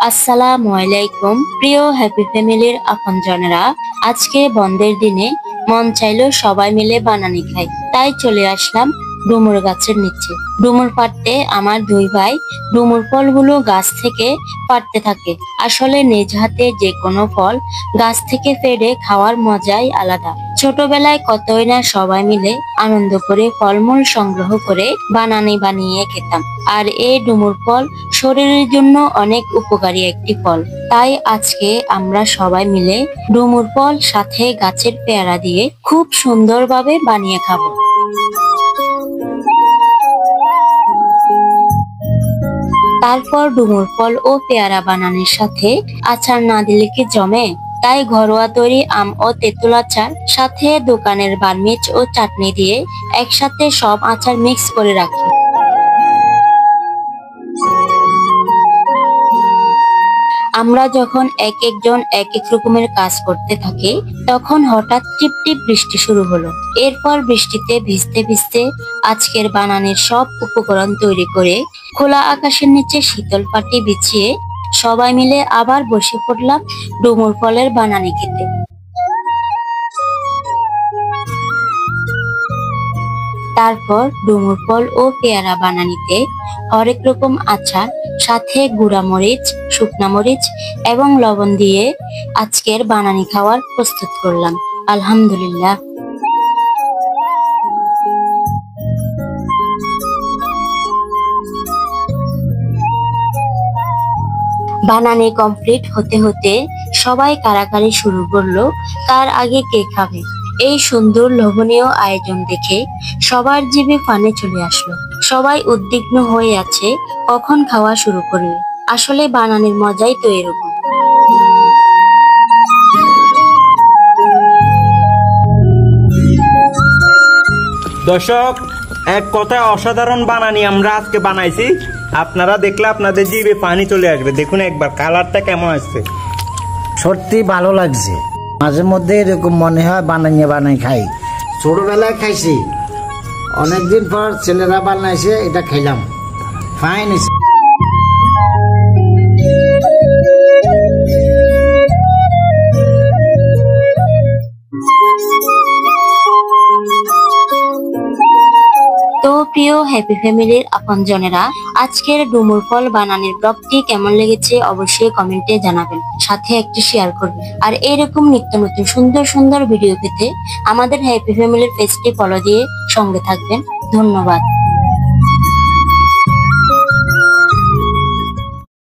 আসসালামু আলাইকুম প্রিয় হ্যাপি ফ্যামিলির আপনজনেরা। আজকে বন্ধের দিনে মন চাইলো সবাই মিলে বানানি খাই, তাই চলে আসলাম ডুমুর গাছের নিচে। ডুমুর পাড়তে আমার দুই ভাই ডুমুর ফলগুলো গাছ থেকে পাড়তে থাকে। আসলে নিজ হাতে যে কোনো ফল গাছ থেকে পেড়ে খাওয়ার মজাই আলাদা। ছোটবেলায় কতই না সবাই মিলে আনন্দ করে ফলমূল সংগ্রহ করে বানানি বানিয়ে খেতাম। আর এই ডুমুর ফল শরীরের জন্য অনেক উপকারী একটি ফল। তাই আজকে আমরা সবাই মিলে ডুমুর ফল সাথে গাছের পেয়ারা দিয়ে খুব সুন্দরভাবে বানিয়ে খাবো। তারপর ডুমুর ফল ও পেয়ারা বানানোর সাথে আচার না দিলে কি জমে? তাই ঘরোয়া তৈরি আম ও তেঁতুল আচার সাথে দোকানের বারমিচ ও চাটনি দিয়ে একসাথে সব আচার মিক্স করে রাখি। আমরা যখন এক একজন এক এক রকমের কাজ করতে থাকি, তখন হঠাৎ টিপ টিপ বৃষ্টি শুরু হলো। এরপর বৃষ্টিতে ভিজতে ভিজতে আজকের বানানের সব উপকরণ তৈরি করে খোলা আকাশের নিচে শীতল পাটি বিছিয়ে সবাই মিলে আবার বসে পড়লাম ডুমুর ফলের বানানি খেতে। তারপর ডুমুর ফল ও পেয়ারা বানানিতে হরেক রকম আচার সাথে গুঁড়া মরিচ, শুকনা মরিচ এবং লবণ দিয়ে আজকের বানানি খাওয়ার প্রস্তুত করলাম। আলহামদুলিল্লাহ। বানানি কমপ্লিট হতে হতে সবাই কারাকারি শুরু করলো কার আগে কে খাবে। এই সুন্দর লোভনীয় আয়োজন দেখে সবার জিভে পানি চলে আসলো। সবাই উদ্বিগ্ন হয়ে আছে কখন খাওয়া শুরু করবে। আসলে বানানির মজাই তো এরকম। দর্শক, এক কথায় অসাধারণ বানানি আমরা আজকে বানাইছি। আপনারা দেখলে আপনাদের জিভে পানি চলে আসবে। দেখুন একবার কালারটা কেমন আসছে। সত্যি ভালো লাগছে। মাঝে মধ্যে এরকম মনে হয় বানাই খাই। ছোটবেলায় খাইছি, অনেকদিন পর ছেলেরা বানাইছে, এটা খাইলাম। ফাইন। তো প্রিয় হ্যাপি ফ্যামিলির আপনজনেরা, আজকের ডুমুর ফল বানানোর ব্লগটি কেমন লেগেছে অবশ্যই কমেন্টে জানাবেন, সাথে একটি শেয়ার করবেন। আর এরকম নিত্য নতুন সুন্দর সুন্দর ভিডিও পেতে আমাদের হ্যাপি ফ্যামিলির পেজটি ফলো দিয়ে সঙ্গে থাকবেন। ধন্যবাদ।